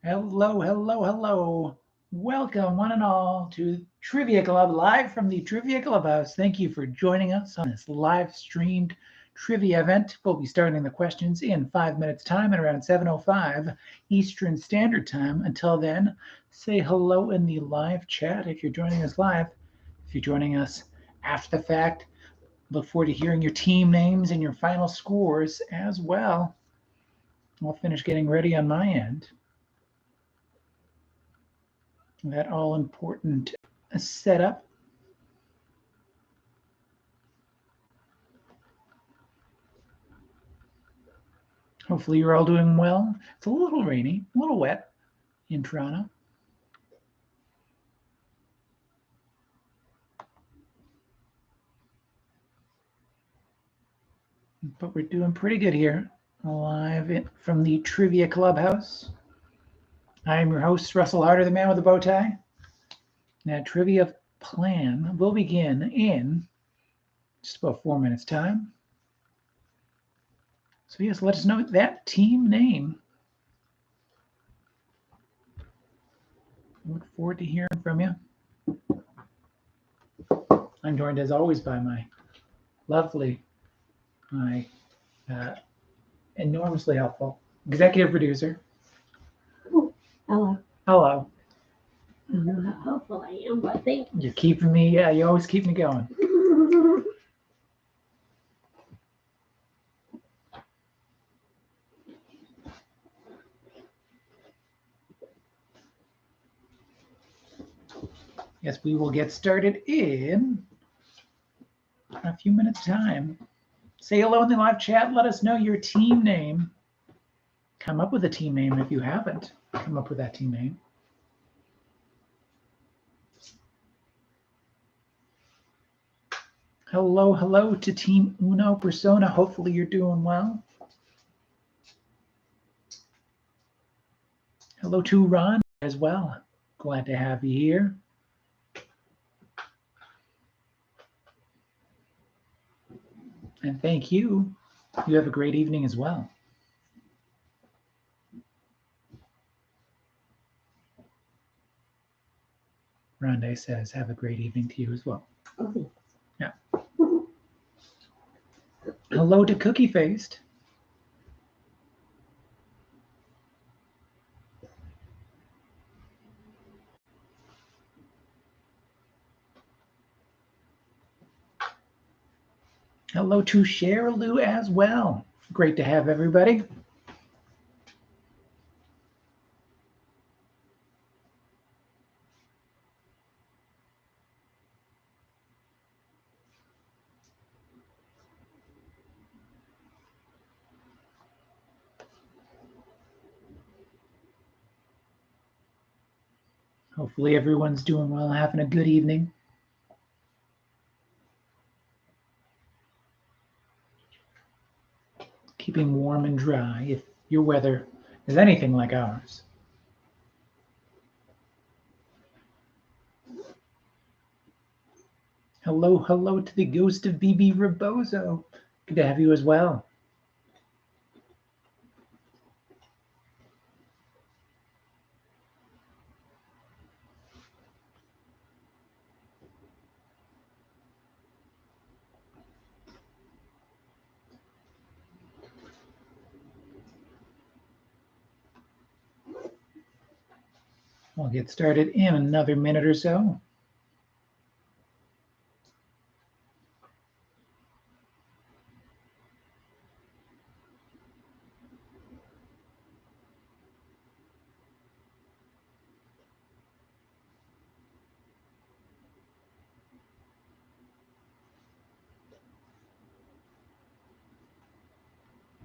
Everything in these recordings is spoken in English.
Hello, hello, hello. Welcome, one and all, to Trivia Club, live from the Trivia Clubhouse. Thank you for joining us on this live streamed trivia event. We'll be starting the questions in 5 minutes' time at around 7:05 Eastern Standard Time. Until then, say hello in the live chat if you're joining us live. If you're joining us after the fact, look forward to hearing your team names and your final scores as well. I'll finish getting ready on my end. That all important setup. Hopefully you're all doing well. It's a little rainy, a little wet in Toronto. But we're doing pretty good here, live from the Trivia Clubhouse. I am your host, Russel Harder, the man with the bow tie. That trivia plan will begin in just about 4 minutes' time. So yes, let us know that team name. I look forward to hearing from you. I'm joined as always by my lovely, my enormously helpful executive producer. Hello. Hello. I don't know how helpful I am, but thank you. You're keeping me, you always keep me going. Yes, we will get started in a few minutes' time. Say hello in the live chat. Let us know your team name. Come up with a team name if you haven't come up with that team name. Hello, hello to Team Uno Persona. Hopefully you're doing well. Hello to Ron as well. Glad to have you here. And thank you. You have a great evening as well. Rondé says, have a great evening to you as well. Okay. Yeah. Hello to Cookie Faced. Hello to Cheryl as well. Great to have everybody. Hopefully everyone's doing well, having a good evening. Keeping warm and dry if your weather is anything like ours. Hello, hello to the ghost of BB Rebozo. Good to have you as well. We'll get started in another minute or so.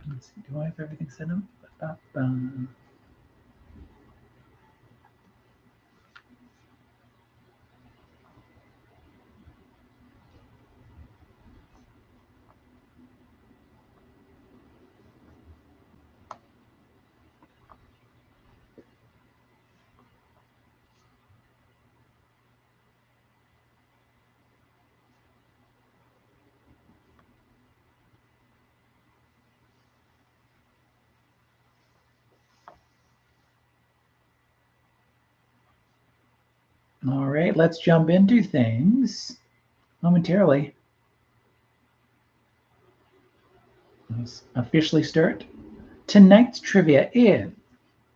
Let's see, do I have everything set up? Ba-ba-ba. All right, let's jump into things momentarily. Let's officially start tonight's trivia in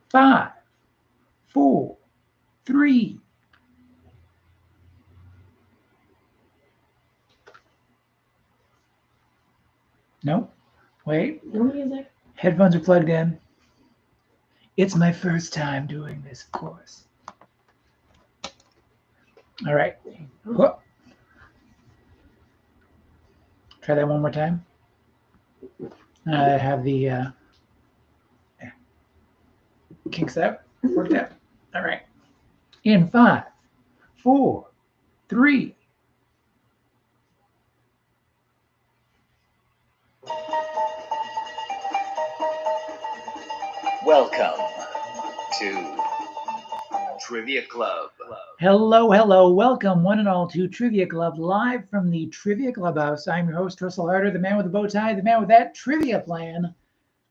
5, 4, 3. Nope. Wait. No music. Headphones are plugged in. It's my first time doing this, of course. All right. Whoop. Try that one more time. I have the kinks out. Worked out. All right. In 5, 4, 3. Welcome to Trivia Club. Hello, hello. Welcome, one and all, to Trivia Club, live from the Trivia Clubhouse. I'm your host, Russel Harder, the man with the bow tie, the man with that trivia plan.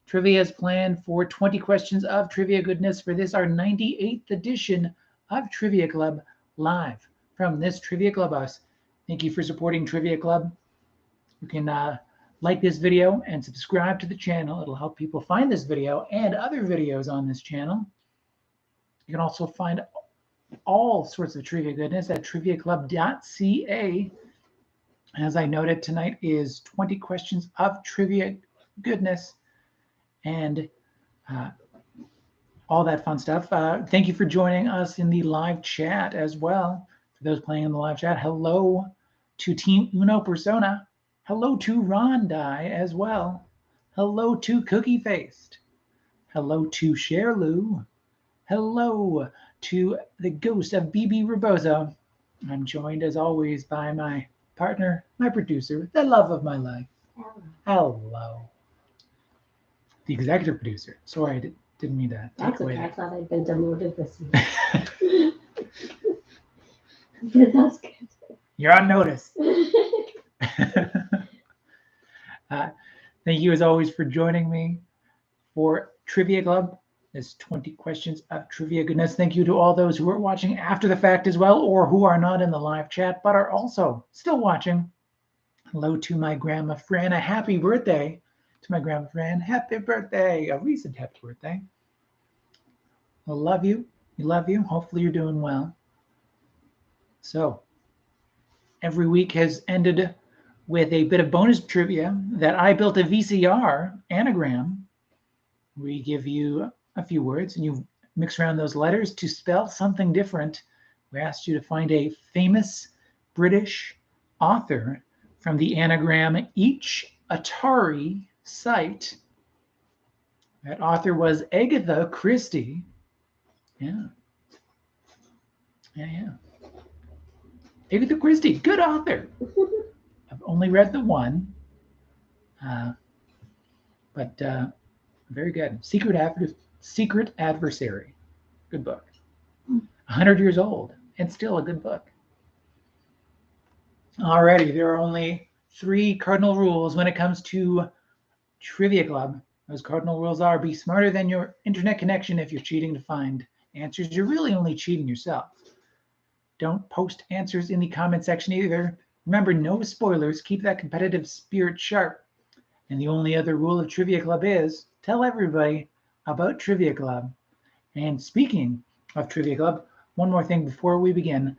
Trivia is planned for 20 questions of trivia goodness for this, our 98th edition of Trivia Club, live from this Trivia Clubhouse. Thank you for supporting Trivia Club. You can like this video and subscribe to the channel. It'll help people find this video and other videos on this channel. You can also find all sorts of trivia goodness at triviaclub.ca. As I noted, tonight is 20 questions of trivia goodness and all that fun stuff. Thank you for joining us in the live chat as well. For those playing in the live chat, hello to Team Uno Persona. Hello to Rondai as well. Hello to Cookie Faced. Hello to Sherloo. Hello to the ghost of BB Rebozo. I'm joined as always by my partner, my producer, the love of my life. Hello. The executive producer. Sorry, I didn't mean to take That's away okay. I that. thought I'd been demoted this year. But that's good. You're on notice. Thank you as always for joining me for Trivia Club. There's 20 questions of trivia goodness. Thank you to all those who are watching after the fact as well, or who are not in the live chat but are also still watching. Hello to my grandma Fran. A happy birthday to my grandma Fran. Happy birthday. A recent happy birthday. I love you. We love you. Hopefully you're doing well. So every week has ended with a bit of bonus trivia that I built a VCR anagram. We give you a few words and you mix around those letters to spell something different. We asked you to find a famous British author from the anagram each Atari site. That author was Agatha Christie. Yeah. Agatha Christie, good author. I've only read the one, but very good. Secret Adversary, good book. 100 years old and still a good book. Alrighty, there are only 3 cardinal rules when it comes to Trivia Club. Those cardinal rules are: be smarter than your internet connection. If you're cheating to find answers, you're really only cheating yourself. Don't post answers in the comment section either. Remember, no spoilers. Keep that competitive spirit sharp. And the only other rule of Trivia Club is tell everybody about Trivia Club. And speaking of Trivia Club, one more thing before we begin.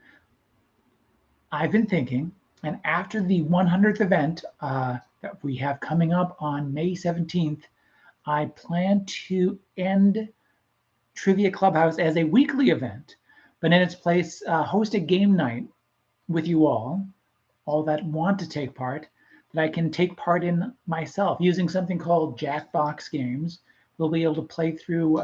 I've been thinking, and after the 100th event that we have coming up on May 17th, I plan to end Trivia Clubhouse as a weekly event, but in its place, host a game night with you all that want to take part, that I can take part in myself using something called Jackbox Games. We'll be able to play through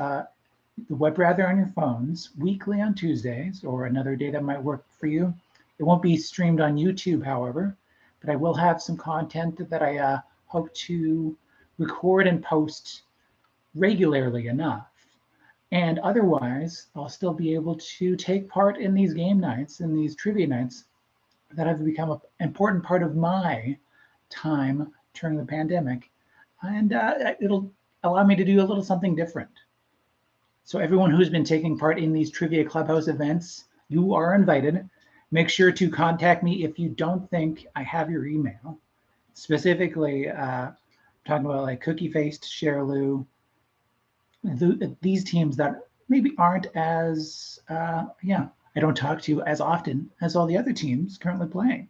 the web browser on your phones weekly on Tuesdays, or another day that might work for you. It won't be streamed on YouTube, however, but I will have some content that I hope to record and post regularly enough. And otherwise, I'll still be able to take part in these game nights and these trivia nights that have become an important part of my time during the pandemic. And it'll allow me to do a little something different. So everyone who's been taking part in these Trivia Clubhouse events, you are invited. Make sure to contact me if you don't think I have your email. Specifically, talking about like Cookie Faced, Sherloo, these teams that maybe aren't as, I don't talk to as often as all the other teams currently playing.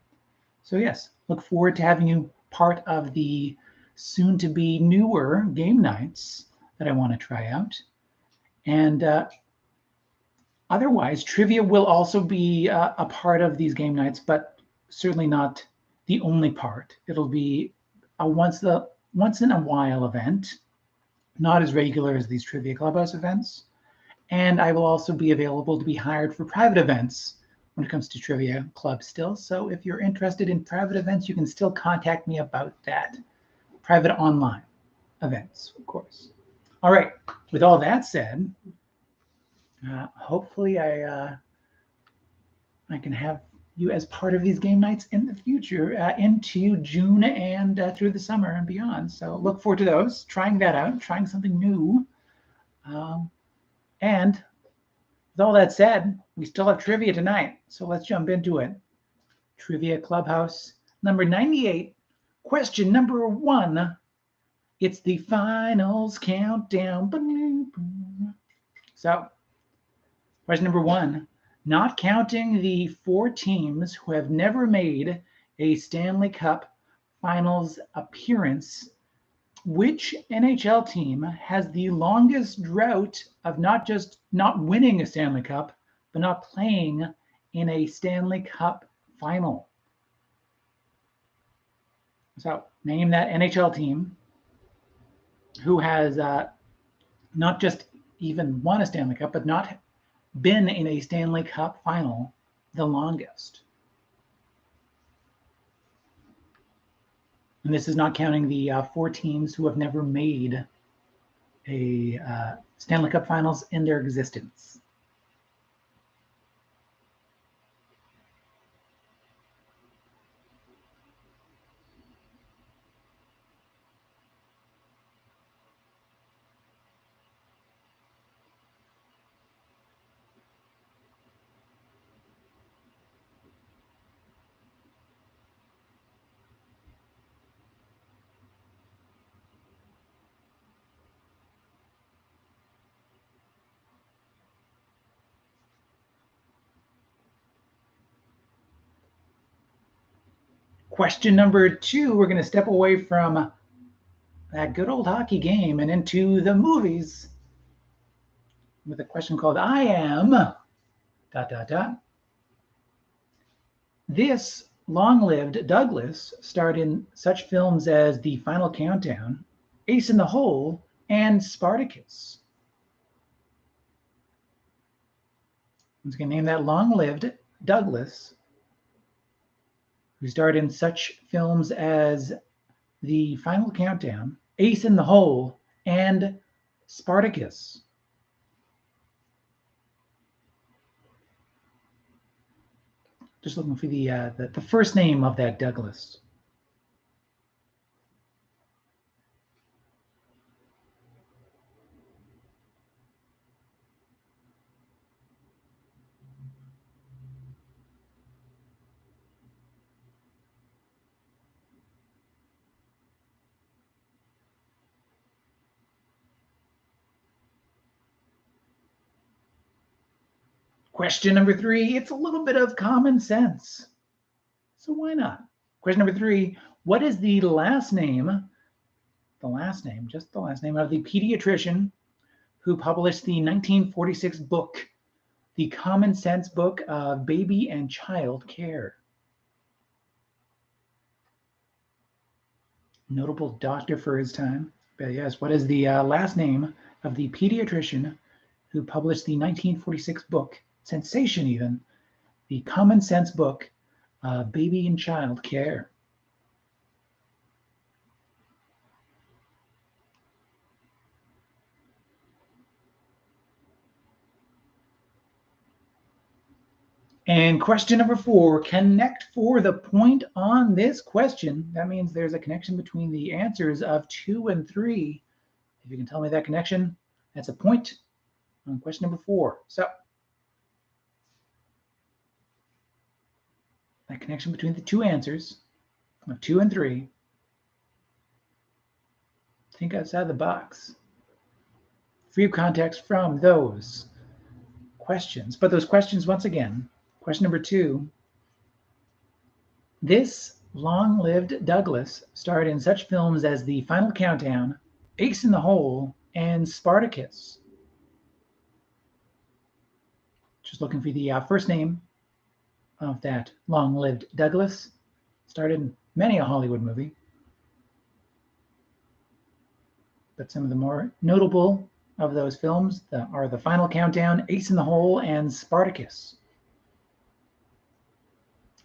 So yes, look forward to having you part of the soon to be newer game nights that I want to try out. And otherwise, trivia will also be a part of these game nights, but certainly not the only part. It'll be a once in a while event, not as regular as these Trivia Clubhouse events. And I will also be available to be hired for private events when it comes to Trivia Club still. So if you're interested in private events, you can still contact me about that. Private online events, of course. All right, with all that said, hopefully I can have you as part of these game nights in the future into June and through the summer and beyond. So look forward to those, trying that out, trying something new. And with all that said, we still have trivia tonight. So let's jump into it. Trivia Clubhouse number 98. Question number 1. It's the finals countdown. So, question number 1. Not counting the 4 teams who have never made a Stanley Cup Finals appearance, which NHL team has the longest drought of not just not winning a Stanley Cup, but not playing in a Stanley Cup final? So name that NHL team who has not just even won a Stanley Cup, but not been in a Stanley Cup final the longest. And this is not counting the 4 teams who have never made a Stanley Cup Finals in their existence. Question number 2, we're going to step away from that good old hockey game and into the movies with a question called I Am ... This long-lived Douglas starred in such films as The Final Countdown, Ace in the Hole, and Spartacus. I'm just going to name that long-lived Douglas, who starred in such films as The Final Countdown, Ace in the Hole, and Spartacus. Just looking for the first name of that Douglas. Question number 3, it's a little bit of common sense. So why not? Question number 3, what is the last name of the pediatrician who published the 1946 book, The Common Sense Book of Baby and Child Care? Notable doctor for his time. But yes, what is the last name of the pediatrician who published the 1946 book, sensation even, The Common Sense Book of Baby and Child Care? And question number 4, connect for the point on this question. That means there's a connection between the answers of 2 and 3. If you can tell me that connection, that's a point on question number 4. So that connection between the two answers of 2 and 3. Think outside the box. Free of context from those questions. But those questions, once again, question number 2. This long-lived Douglas starred in such films as The Final Countdown, Ace in the Hole, and Spartacus. Just looking for the first name of that long-lived Douglas. Starred in many a Hollywood movie. But some of the more notable of those films are The Final Countdown, Ace in the Hole, and Spartacus.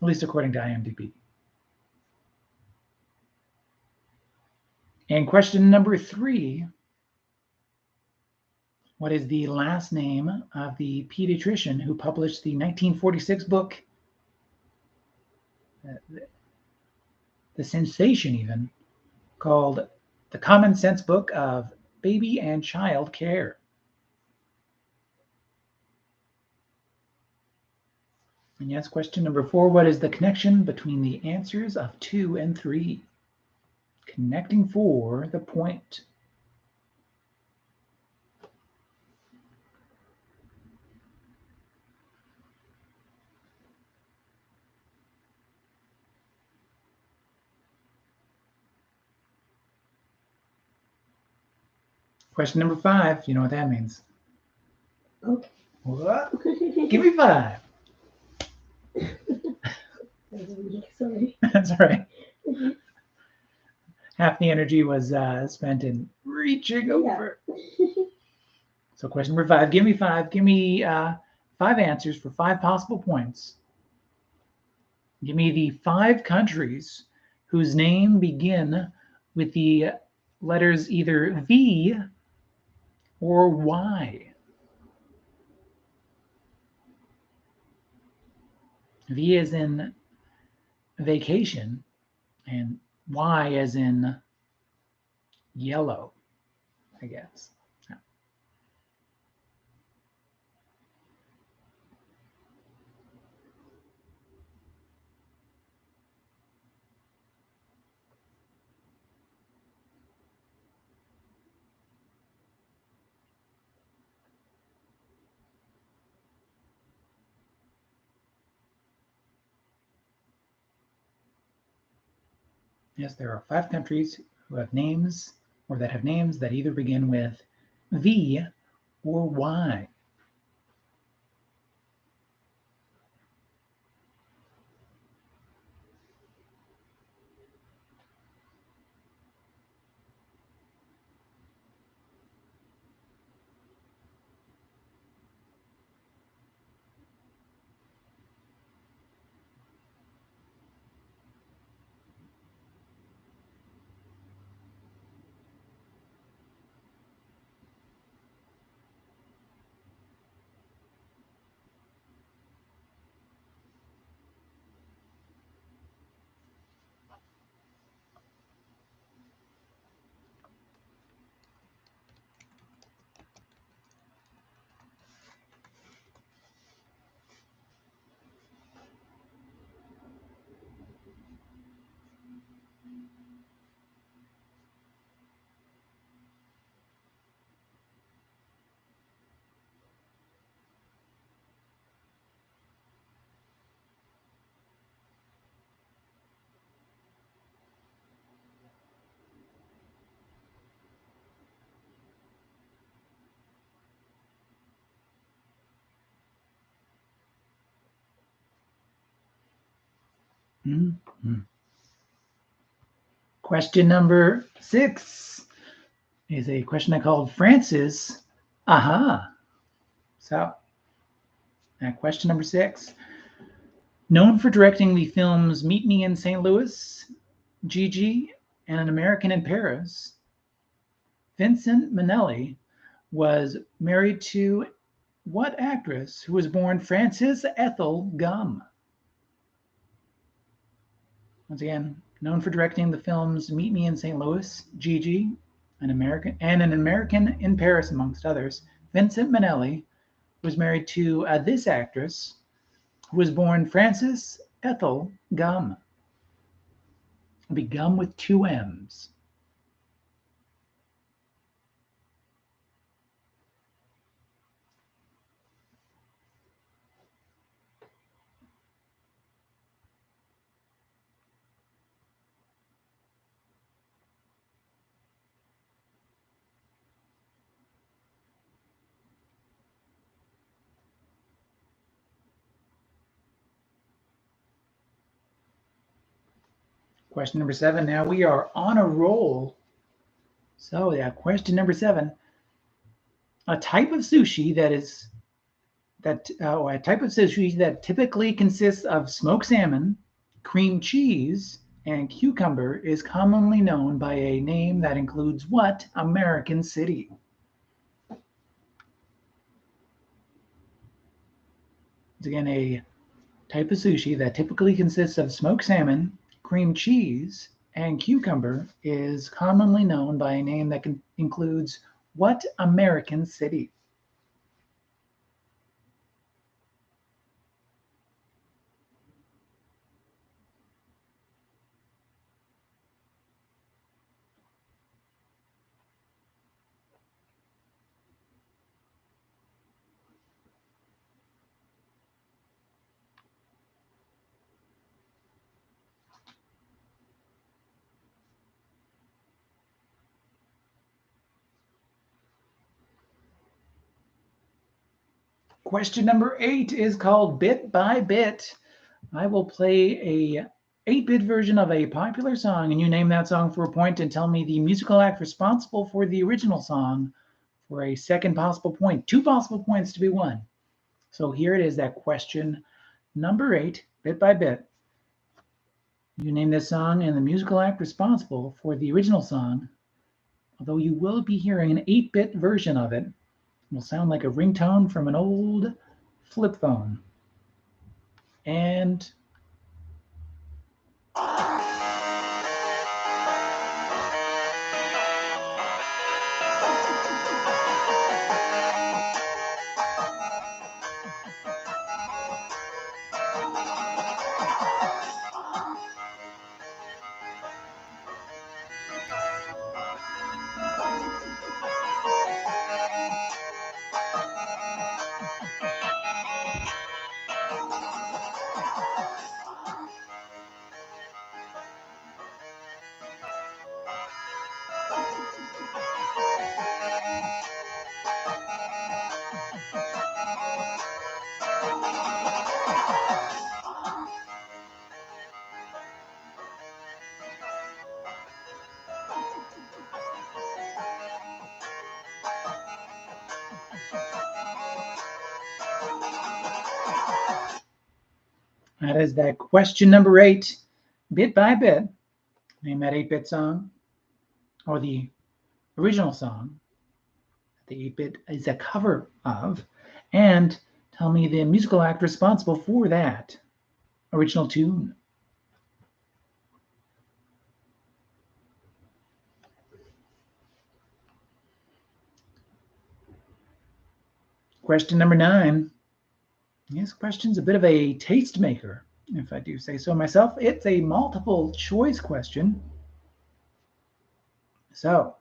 At least according to IMDb. And question number 3. What is the last name of the pediatrician who published the 1946 book, the sensation even, called The Common Sense Book of Baby and Child Care? And yes, question number 4, what is the connection between the answers of 2 and 3? Connecting for the point. Question number 5, you know what that means. Okay. What? Give me 5. Sorry. That's all right. Half the energy was spent in reaching over. So question number 5, give me 5. Give me 5 answers for 5 possible points. Give me the 5 countries whose name begin with the letters either V or Y. V as in vacation and Y as in yellow, I guess. Yes, there are 5 countries who have names or that have names that either begin with V or Y. Mm-hmm. Question number 6 is a question I called Francis. Aha. So, question number 6. Known for directing the films Meet Me in St. Louis, Gigi, and An American in Paris, Vincent Minnelli was married to what actress who was born Frances Ethel Gum? Once again, known for directing the films Meet Me in St. Louis, Gigi, An American in Paris, amongst others, Vincent Minnelli was married to this actress who was born Frances ethyl gum. It'll be gum with two M's. Question number 7. Now we are on a roll. So yeah, question number 7. A type of sushi that typically consists of smoked salmon, cream cheese, and cucumber is commonly known by a name that includes what American city? Once again, a type of sushi that typically consists of smoked salmon, cream cheese, and cucumber is commonly known by a name that includes what American city? Question number 8 is called Bit by Bit. I will play a 8-bit version of a popular song, and you name that song for a point and tell me the musical act responsible for the original song for a second possible point. 2 possible points to be won. So here it is, that question number 8, Bit by Bit. You name this song and the musical act responsible for the original song, although you will be hearing an 8-bit version of it. It will sound like a ringtone from an old flip phone. And that is that question number 8, Bit by Bit. Name that 8-bit song, or the original song the 8-bit is a cover of, and tell me the musical act responsible for that original tune. Question number 9. This question's a bit of a tastemaker, if I do say so myself. It's a multiple choice question. So,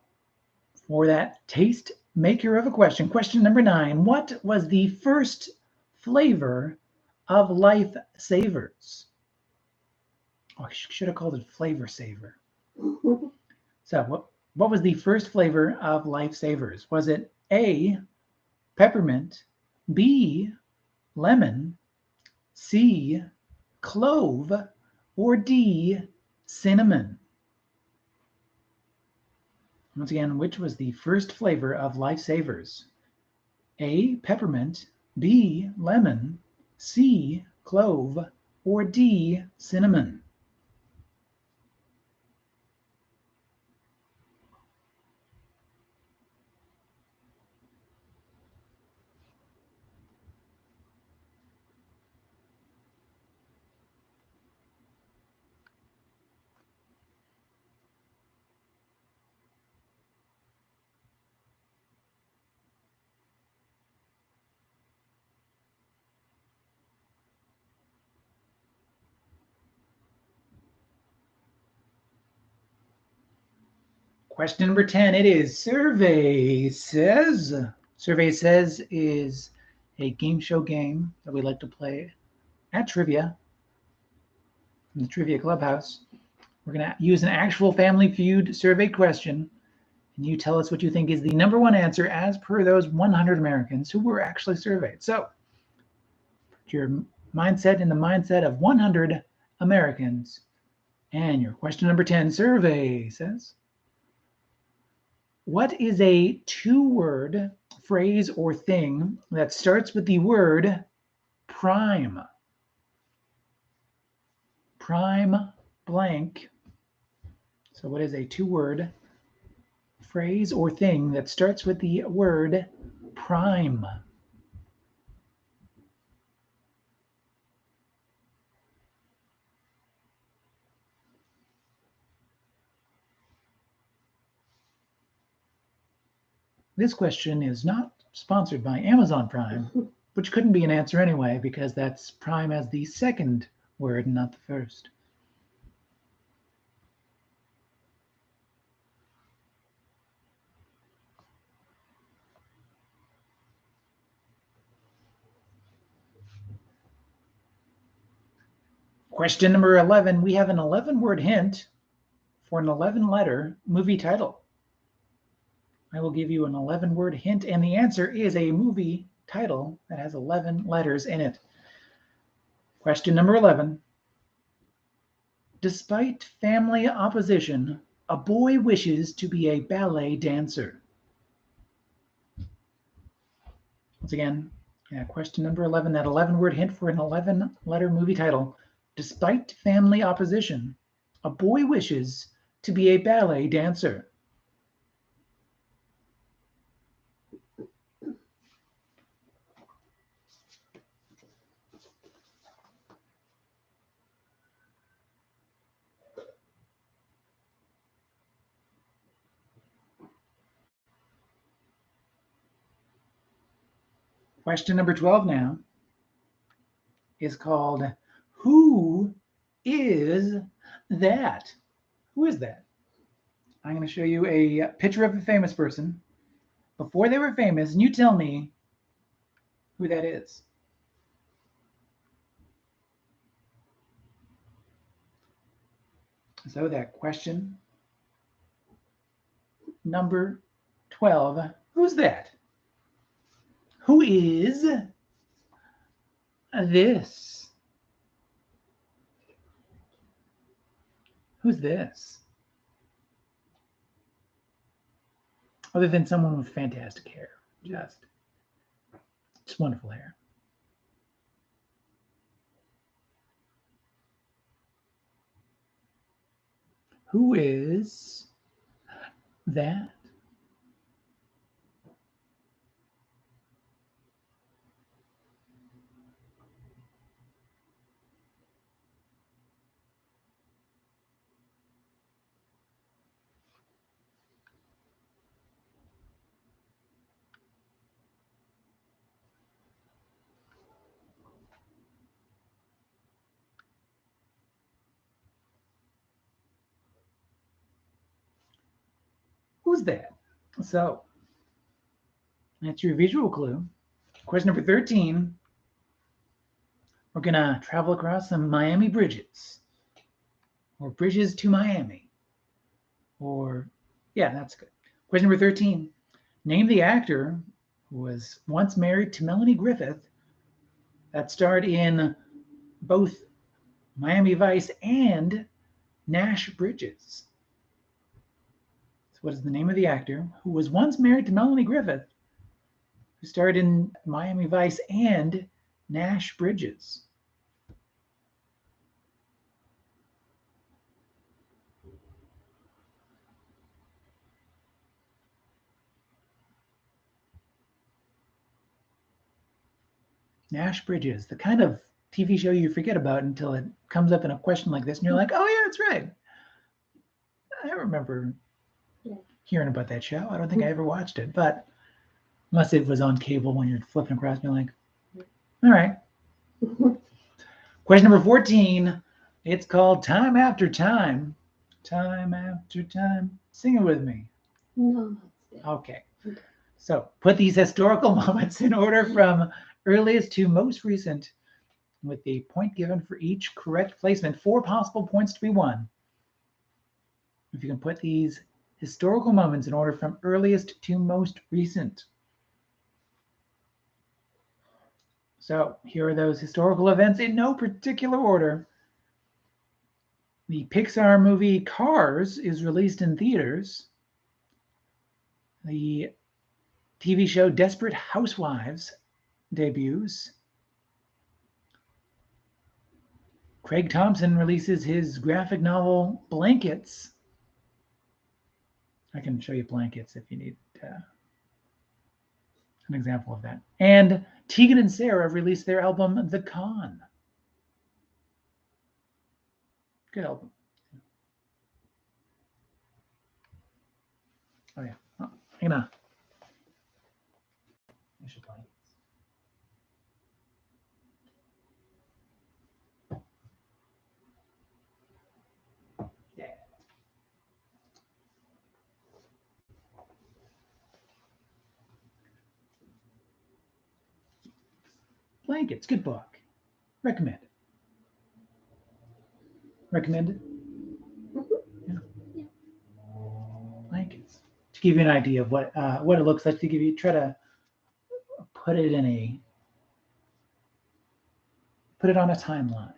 for that taste maker of a question, question number 9, what was the first flavor of Life Savers? Oh, I should have called it Flavor Saver. So, what was the first flavor of Life Savers? Was it A, peppermint, B, lemon, C, clove, or D, cinnamon? Once again, which was the first flavor of Life Savers? A, peppermint, B, lemon, C, clove, or D, cinnamon? Question number 10, it is Survey Says. Survey Says is a game show game that we like to play at Trivia in the Trivia Clubhouse. We're going to use an actual Family Feud survey question, and you tell us what you think is the number one answer as per those 100 Americans who were actually surveyed. So, put your mindset in the mindset of 100 Americans. And your question number 10, Survey Says, what is a two-word phrase or thing that starts with the word prime? Prime blank. So what is a two-word phrase or thing that starts with the word prime? This question is not sponsored by Amazon Prime, which couldn't be an answer anyway because that's prime as the second word, not the first. Question number 11, we have an 11-word hint for an 11-letter movie title. I will give you an 11-word hint, and the answer is a movie title that has 11 letters in it. Question number 11. Despite family opposition, a boy wishes to be a ballet dancer. Once again, question number 11, that 11-word hint for an 11-letter movie title. Despite family opposition, a boy wishes to be a ballet dancer. Question number 12 now is called, Who is that? Who is that? I'm going to show you a picture of a famous person before they were famous, and you tell me who that is. So that question number 12, who's that? Who is this? Who's this? Other than someone with fantastic hair, just wonderful hair. Who is that? Who's that? So that's your visual clue. Question number 13. We're going to travel across some Miami bridges, or bridges to Miami, or, yeah, that's good. Question number 13. Name the actor who was once married to Melanie Griffith that starred in both Miami Vice and Nash Bridges. So what is the name of the actor who was once married to Melanie Griffith who starred in Miami Vice and Nash Bridges? Nash Bridges, the kind of TV show you forget about until it comes up in a question like this, and you're like, oh, yeah, that's right. I remember hearing about that show. I don't think I ever watched it, but unless it was on cable when you're flipping across, and you're like, all right. Question number 14, it's called Time After Time. time after time. Sing it with me. No, that's it. Okay. Okay. So put these historical moments in order from earliest to most recent, with the point given for each correct placement. 4 possible points to be won. If you can put these historical moments in order from earliest to most recent. So here are those historical events in no particular order. The Pixar movie Cars is released in theaters. The TV show Desperate Housewives debuts. Craig Thompson releases his graphic novel Blankets. I can show you Blankets if you need an example of that. And Tegan and Sarah released their album The Con. Good album. Oh yeah. Oh, hang on. I should play. Yeah. Blankets, good book. Recommend it. Recommend it? Yeah. Blankets. To give you an idea of what it looks like, to give you try to put it on a timeline.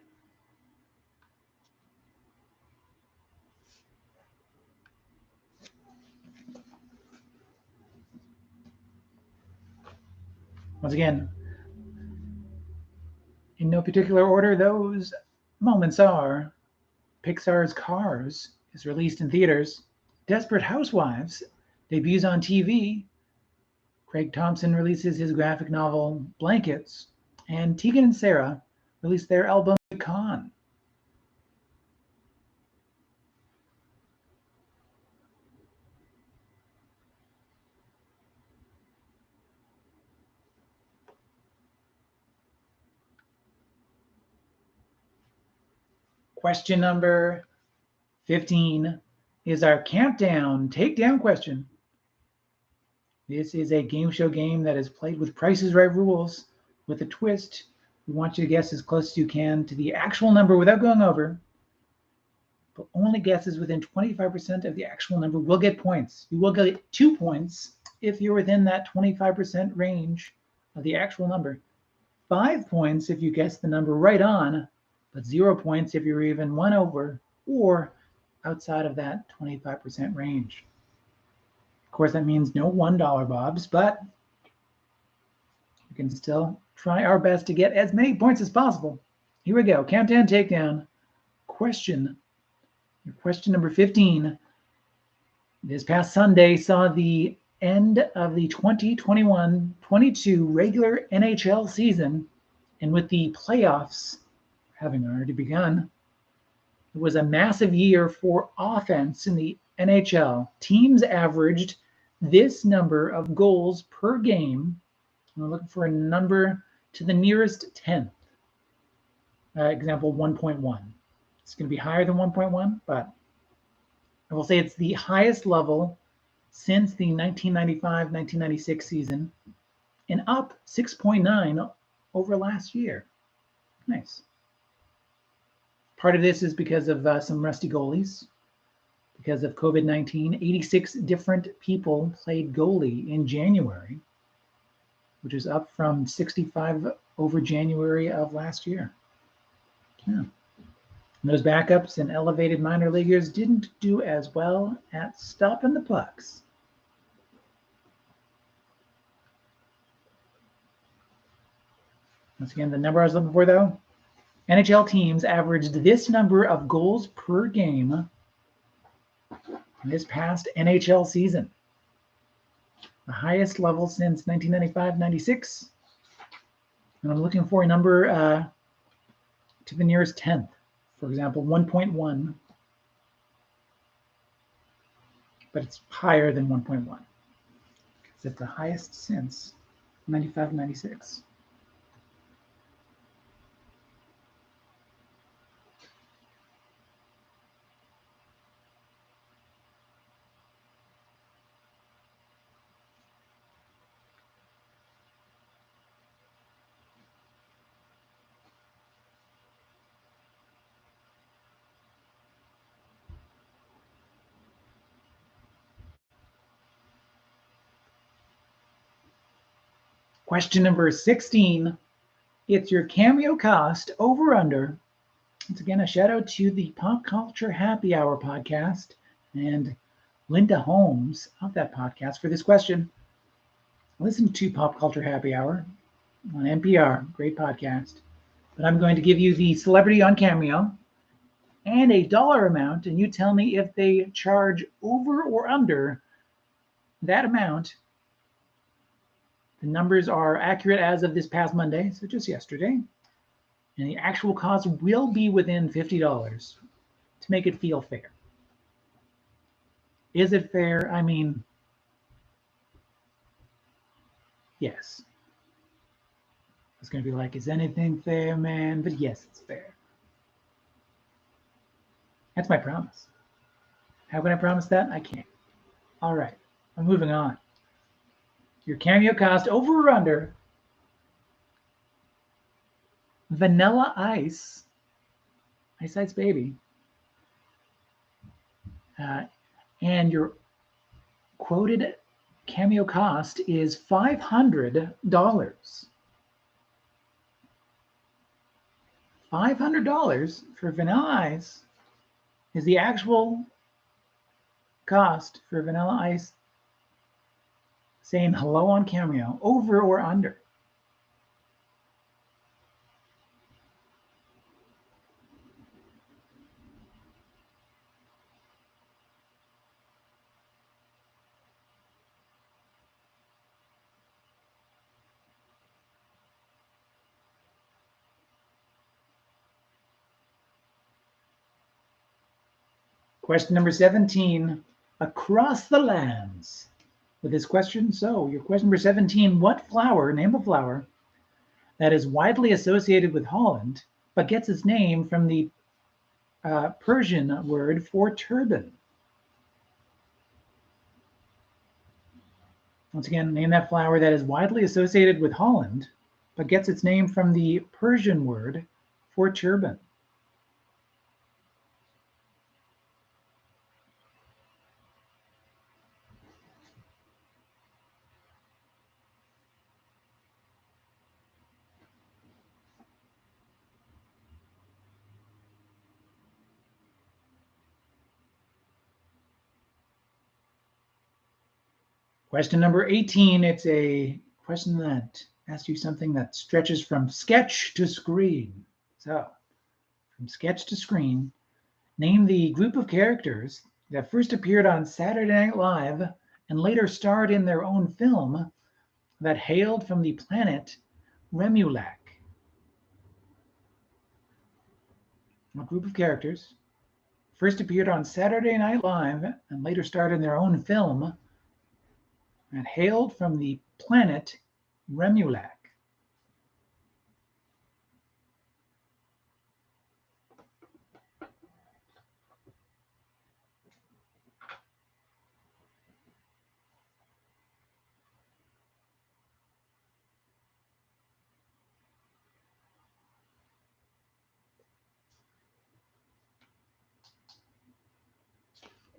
Once again, in no particular order, those moments are: Pixar's Cars is released in theaters. Desperate Housewives debuts on TV. Craig Thompson releases his graphic novel Blankets. And Tegan and Sarah released their album The Con. Question number 15 is our countdown takedown question. This is a game show game that is played with Price is Right rules with a twist. We want you to guess as close as you can to the actual number without going over. But only guesses within 25% of the actual number will get points. You will get 2 points if you're within that 25% range of the actual number. 5 points if you guess the number right on, but 0 points if you're even 1 over or outside of that 25% range. Of course, that means no $1 bobs, but we can still try our best to get as many points as possible. Here we go. Countdown takedown. Question number 15. This past Sunday saw the end of the 2021-22 regular NHL season, and with the playoffs having already begun, it was a massive year for offense in the NHL. Teams averaged this number of goals per game. We're looking for a number to the nearest 10th. Example 1.1. It's going to be higher than 1.1, but I will say it's the highest level since the 1995-1996 season and up 6.9 over last year. Nice. Part of this is because of some rusty goalies. Because of COVID-19, 86 different people played goalie in January, which is up from 65 over January of last year. Yeah. And those backups and elevated minor leaguers didn't do as well at stopping the pucks. Once again, the number I was looking for, though, NHL teams averaged this number of goals per game this past NHL season. The highest level since 1995-96. And I'm looking for a number to the nearest 10th. For example, 1.1. But it's higher than 1.1. Because it's the highest since 95-96. Question number 16. It's your cameo cost over under. Once again, a shout out to the Pop Culture Happy Hour podcast and Linda Holmes of that podcast for this question. Listen to Pop Culture Happy Hour on NPR, great podcast. But I'm going to give you the celebrity on Cameo and a dollar amount, and you tell me if they charge over or under that amount. The numbers are accurate as of this past Monday, so just yesterday. And the actual cost will be within $50 to make it feel fair. Is it fair? I mean, yes. It's going to be like, is anything fair, man? But yes, it's fair. That's my promise. How can I promise that? I can't. All right, I'm moving on. Your cameo cost over or under Vanilla Ice, Ice Ice Baby, and your quoted cameo cost is $500. $500 for Vanilla Ice is the actual cost for Vanilla Ice saying hello on Cameo, over or under? Question number 17, across the lands. With this question, so your question number 17, what flower, name a flower, that is widely associated with Holland, but gets its name from the Persian word for turban? Once again, name that flower that is widely associated with Holland, but gets its name from the Persian word for turban. Question number 18, it's a question that asks you something that stretches from sketch to screen. So, from sketch to screen, name the group of characters that first appeared on Saturday Night Live and later starred in their own film that hailed from the planet Remulac. A group of characters first appeared on Saturday Night Live and later starred in their own film that hailed from the planet Remulac.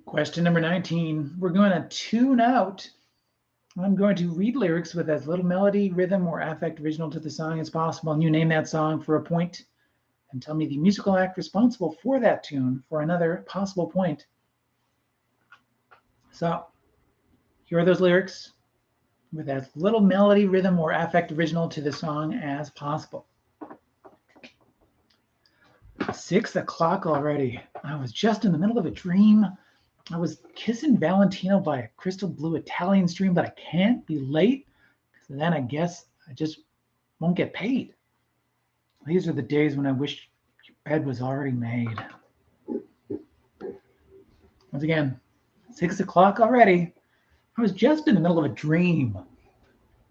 Question number 19, we're going to tune out. I'm going to read lyrics with as little melody, rhythm, or affect original to the song as possible, and you name that song for a point and tell me the musical act responsible for that tune for another possible point. So, here are those lyrics with as little melody, rhythm, or affect original to the song as possible. 6 o'clock already. I was just in the middle of a dream. I was kissing Valentino by a crystal blue Italian stream, but I can't be late because then I guess I just won't get paid. These are the days when I wish your bed was already made. Once again, 6 o'clock already. I was just in the middle of a dream.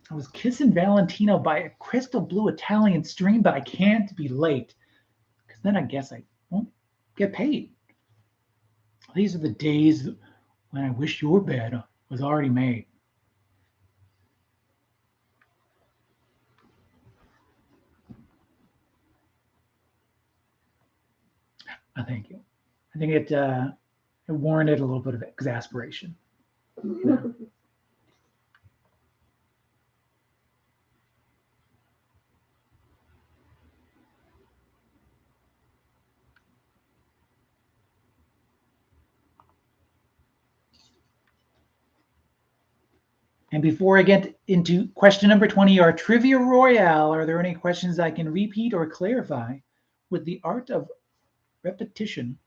I was kissing Valentino by a crystal blue Italian stream, but I can't be late because then I guess I won't get paid. These are the days when I wish your bed was already made. Thank you. I think it warranted a little bit of exasperation. You know? And before I get into question number 20, our Trivia Royale, are there any questions I can repeat or clarify with the art of repetition?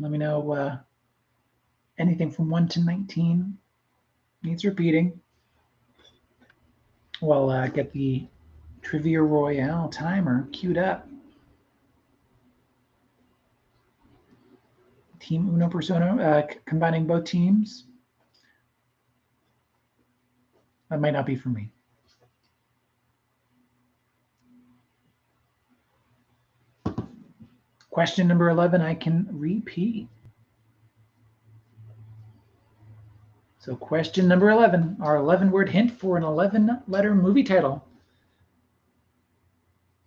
Let me know anything from 1 to 19 needs repeating. We'll get the Trivia Royale timer queued up. Team Uno Persona, combining both teams. That might not be for me. Question number 11, I can repeat. So question number 11, our 11-word hint for an 11-letter movie title.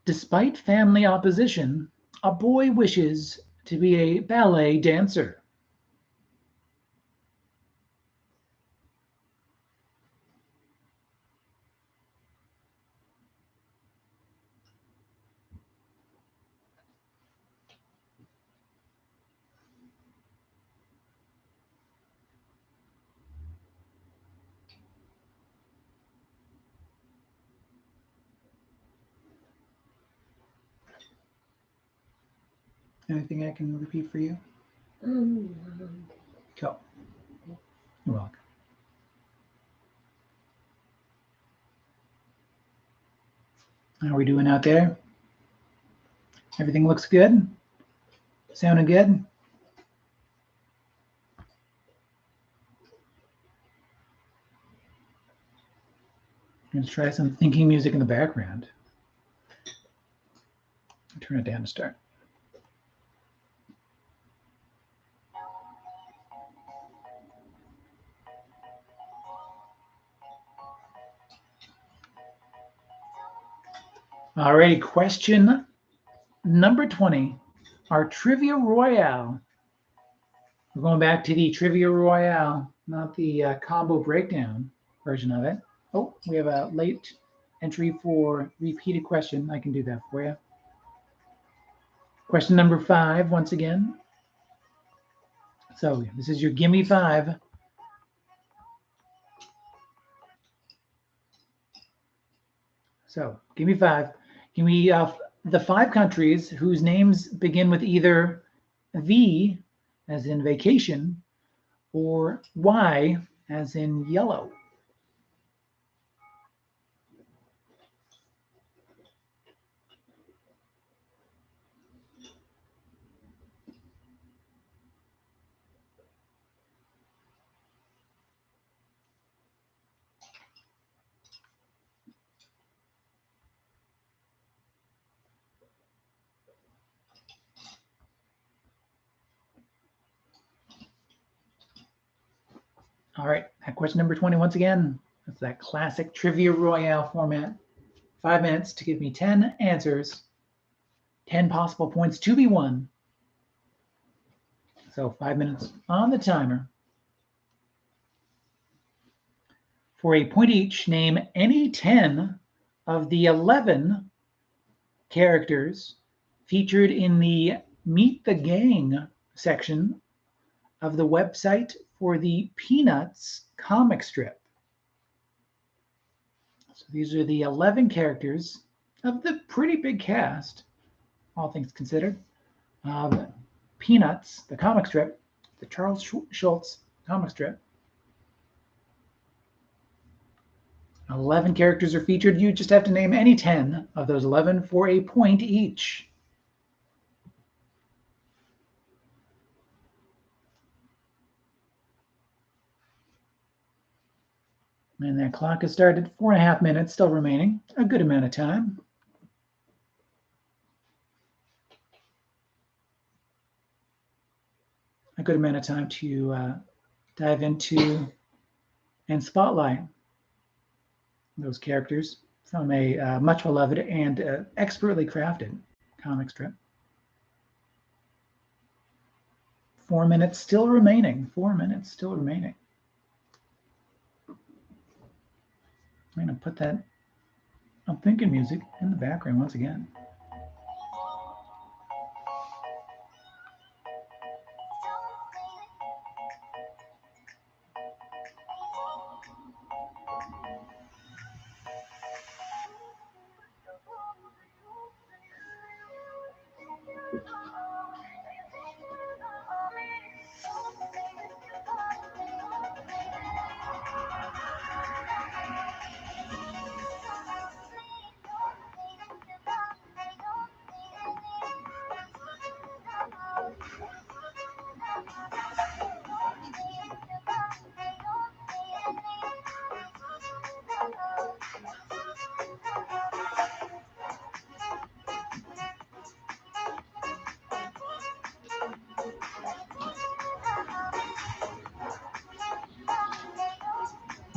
Despite family opposition, a boy wishes to be a ballet dancer. Anything I can repeat for you? Go. You're welcome. How are we doing out there? Everything looks good? Sounding good? Let's try some thinking music in the background. Turn it down to start. Alrighty, question number 20, our Trivia Royale. We're going back to the Trivia Royale, not the combo breakdown version of it. Oh, we have a late entry for repeated question. I can do that for you. Question number 5, once again. So this is your Gimme 5. So Gimme 5. Give me the 5 countries whose names begin with either V, as in vacation, or Y, as in yellow. All right, at question number 20, once again, it's that classic Trivia Royale format. 5 minutes to give me 10 answers, 10 possible points to be won. So 5 minutes on the timer. For a point each, name any 10 of the 11 characters featured in the Meet the Gang section of the website for the Peanuts comic strip. So these are the 11 characters of the pretty big cast, all things considered, of Peanuts, the comic strip, the Charles Schulz comic strip. 11 characters are featured. You just have to name any 10 of those 11 for a point each. And that clock has started. 4.5 minutes still remaining. A good amount of time. A good amount of time to dive into and spotlight those characters from a much beloved and expertly crafted comic strip. 4 minutes still remaining. 4 minutes still remaining. I'm going to put that I'm thinking music in the background once again.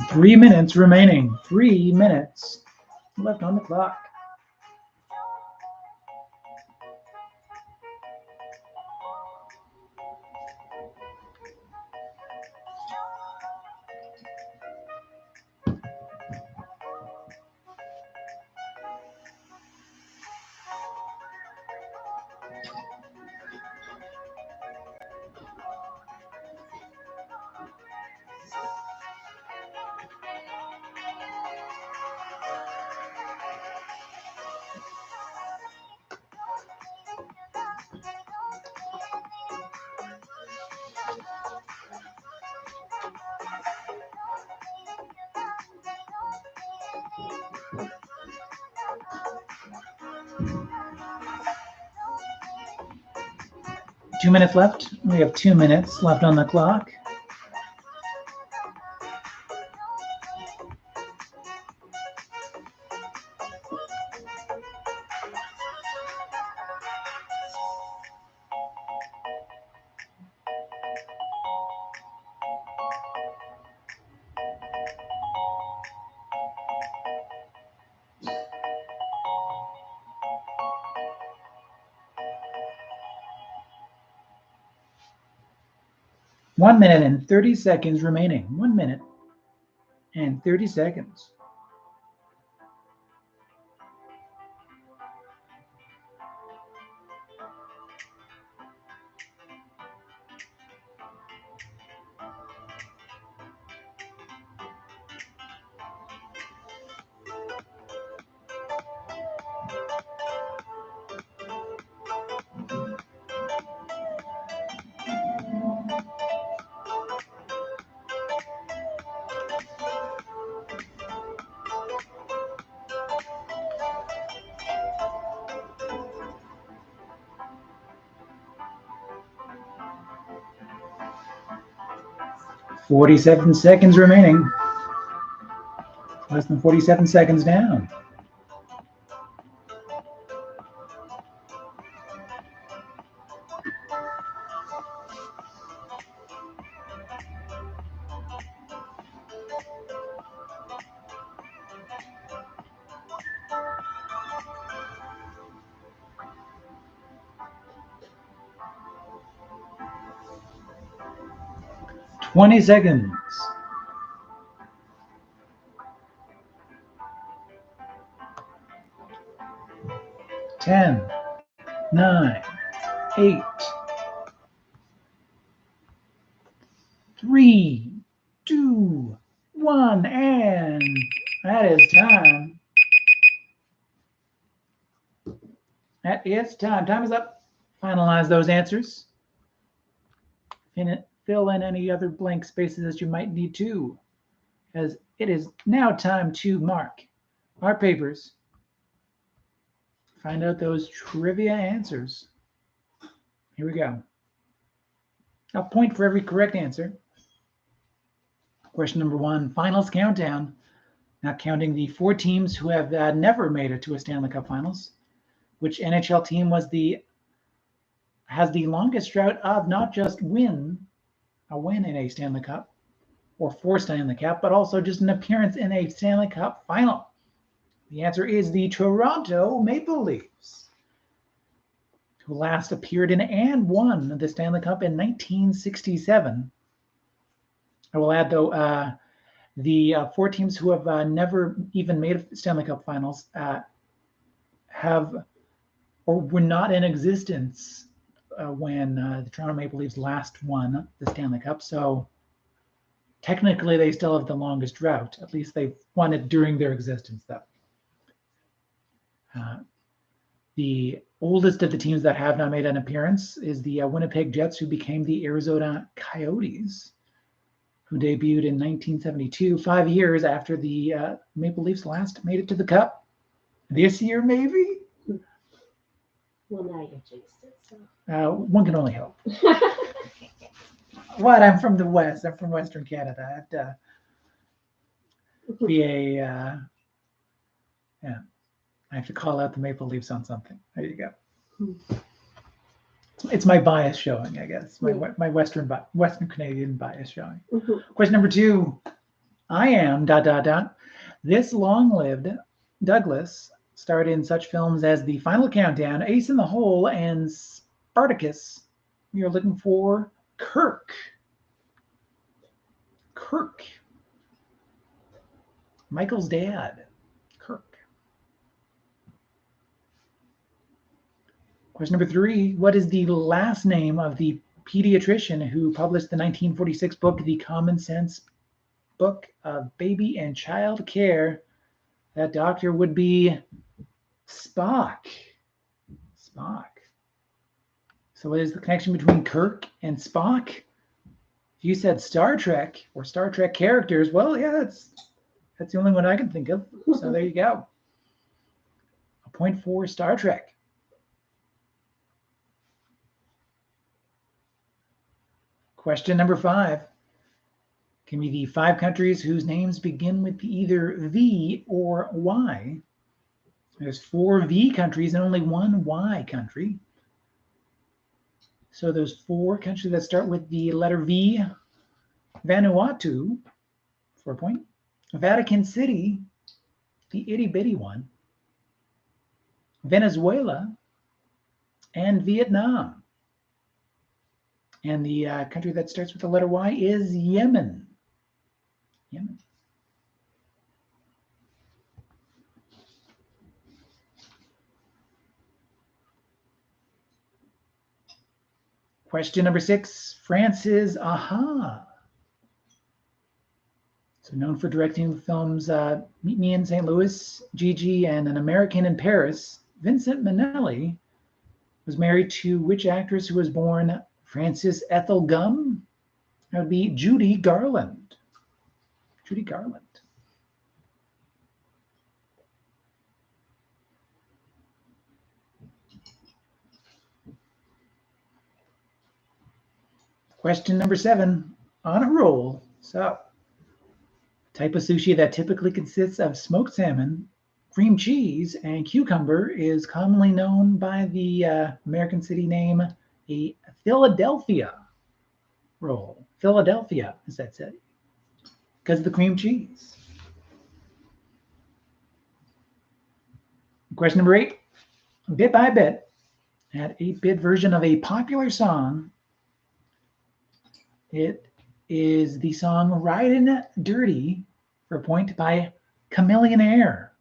Three minutes remaining. 3 minutes left on the clock. Two minutes left. We have 2 minutes left on the clock. One minute and 30 seconds remaining. 1 minute and 30 seconds. Forty-seven seconds remaining. Less than 47 seconds down. Twenty seconds. 10, 9, 8, 3, 2, 1, and that is time. That is time. Time is up. Finalize those answers. Fill in any other blank spaces that you might need to, as it is now time to mark our papers. Find out those trivia answers. Here we go. A point for every correct answer. Question number 1, finals countdown. Not counting the 4 teams who have never made it to a Stanley Cup Finals. Which NHL team has the longest drought of not just a win in a Stanley Cup or 4 Stanley Cup, but also just an appearance in a Stanley Cup Final? The answer is the Toronto Maple Leafs, who last appeared in and won the Stanley Cup in 1967. I will add, though, the 4 teams who have never even made a Stanley Cup Finals have or were not in existence when the Toronto Maple Leafs last won the Stanley Cup. So technically, they still have the longest drought. At least they've won it during their existence, though. The oldest of the teams that have not made an appearance is the Winnipeg Jets, who became the Arizona Coyotes, who debuted in 1972, 5 years after the Maple Leafs last made it to the Cup. This year, maybe? Well, now you jinxed it. So. One can only hope. What? I'm from the West. I'm from Western Canada. I have to be a, yeah, I have to call out the Maple Leafs on something. There you go. It's my bias showing, I guess. My Western Canadian bias showing. Question number 2. I am ... This long-lived Douglas starred in such films as The Final Countdown, Ace in the Hole, and Spartacus. We are looking for Kirk. Kirk. Michael's dad. Kirk. Question number 3. What is the last name of the pediatrician who published the 1946 book, The Common Sense Book of Baby and Child Care? That doctor would be Spock. Spock. So what is the connection between Kirk and Spock? If you said Star Trek or Star Trek characters, well, yeah, that's the only one I can think of. So there you go. A point for Star Trek. Question number 5. Give me the 5 countries whose names begin with either V or Y. There's 4 V countries and only 1 Y country. So those 4 countries that start with the letter V: Vanuatu, for a point. Vatican City, the itty bitty one. Venezuela, and Vietnam. And the country that starts with the letter Y is Yemen. Yemen. Question number 6. Francis Aha. So known for directing the films Meet Me in St. Louis, Gigi, and An American in Paris, Vincent Minnelli was married to which actress who was born Frances Ethel Gum? That would be Judy Garland. Judy Garland. Question number 7. On a roll. So, type of sushi that typically consists of smoked salmon, cream cheese, and cucumber is commonly known by the American city name a Philadelphia roll. Philadelphia is that city because of the cream cheese. Question number 8. Bit by bit, at 8-bit version of a popular song. It is the song Ridin' Dirty, for a point, by Chameleon Air.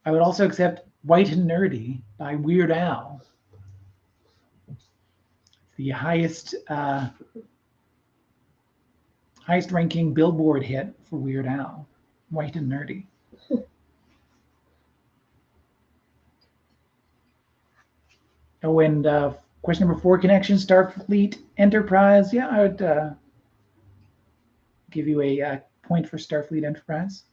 I would also accept White and Nerdy by Weird Al. The highest ranking Billboard hit for Weird Al, White and Nerdy. Oh, and question number 4, connection, Starfleet Enterprise. Yeah, I would give you a point for Starfleet Enterprise.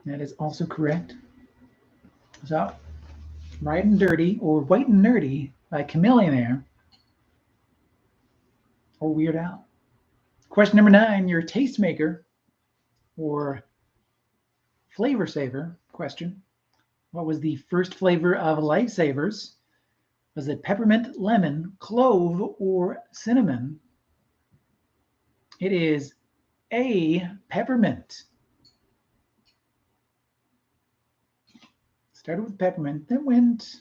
That is also correct. So, Ridin' Dirty or White and Nerdy by Chameleon Air or Weird Al. Question number 9, your tastemaker or flavor saver question. What was the first flavor of Lifesavers? Was it peppermint, lemon, clove, or cinnamon? It is A, peppermint. Started with peppermint, then went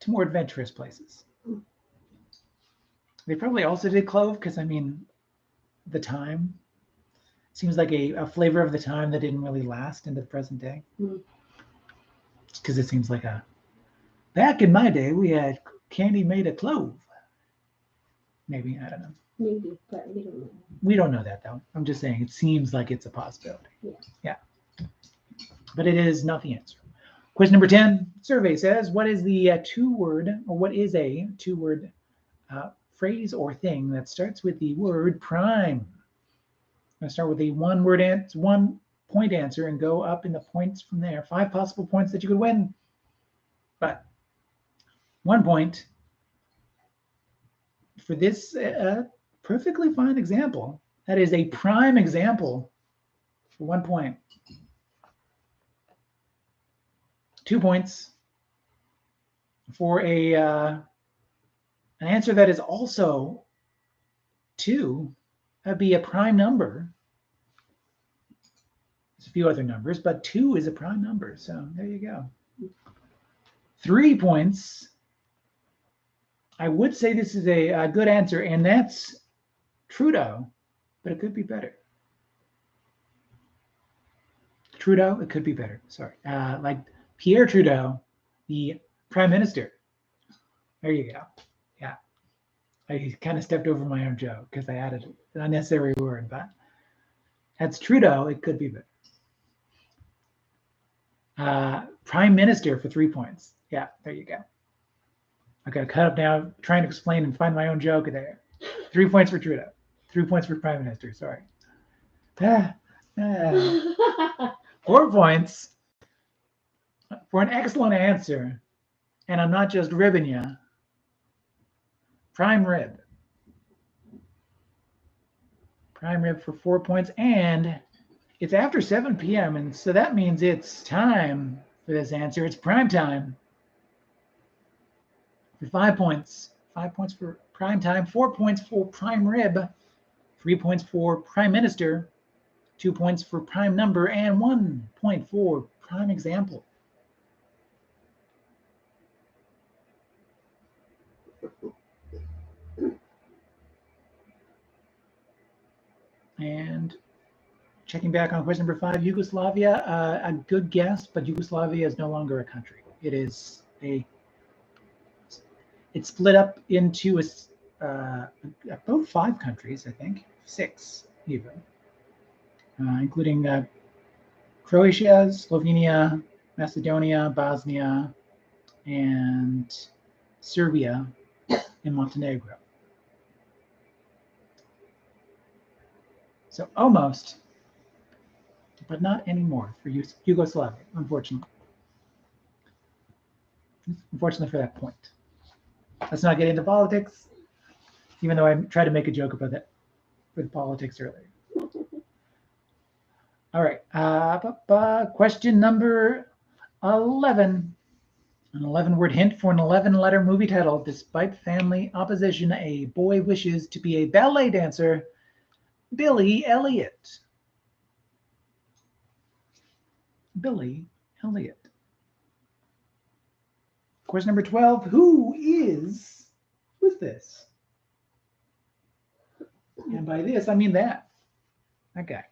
to more adventurous places. They probably also did clove because, I mean, the time. Seems like a flavor of the time that didn't really last into the present day. Because it seems like back in my day, we had candy made of clove. Maybe, I don't know. Maybe, but we don't know. We don't know that, though. I'm just saying it seems like it's a possibility. Yeah. But it is not the answer. Question number 10, survey says, what is the what is a two-word phrase or thing that starts with the word prime? I'm going to start with a one point answer and go up in the points from there. 5 possible points that you could win. But 1 point for this perfectly fine example. That is a prime example for 1 point. 2 points for an answer that is also 2. That'd be a prime number. There's a few other numbers, but 2 is a prime number. So there you go. 3 points. I would say this is a good answer, and that's Trudeau, but it could be better. Trudeau, it could be better. Sorry. Like Pierre Trudeau, the Prime Minister. There you go. Yeah. I kind of stepped over my own joke because I added an unnecessary word, but that's Trudeau, it could be better. Prime Minister for 3 points. Yeah, there you go. I got to cut up now, trying to explain and find my own joke there. 3 points for Trudeau. 3 points for Prime Minister. Sorry. 4 points for an excellent answer. And I'm not just ribbing you. Prime rib. Prime rib for 4 points. And it's after 7 p.m. And so that means it's time for this answer. It's prime time. For 5 points. 5 points for prime time. 4 points for prime rib. 3 points for prime minister. 2 points for prime number. And 1 point for prime example. And checking back on question number 5, Yugoslavia, a good guess, but Yugoslavia is no longer a country. It is it's split up into about 5 countries, I think, 6 even, including Croatia, Slovenia, Macedonia, Bosnia, and Serbia and Montenegro. So almost, but not anymore for Yugoslavia, unfortunately. Unfortunately for that point. Let's not get into politics, even though I tried to make a joke about that with politics earlier. All right, question number 11. An 11-word hint for an 11-letter movie title. Despite family opposition, a boy wishes to be a ballet dancer. Billy Elliot. Billy Elliot. Question number 12. Who's this? And by this, I mean that. That guy.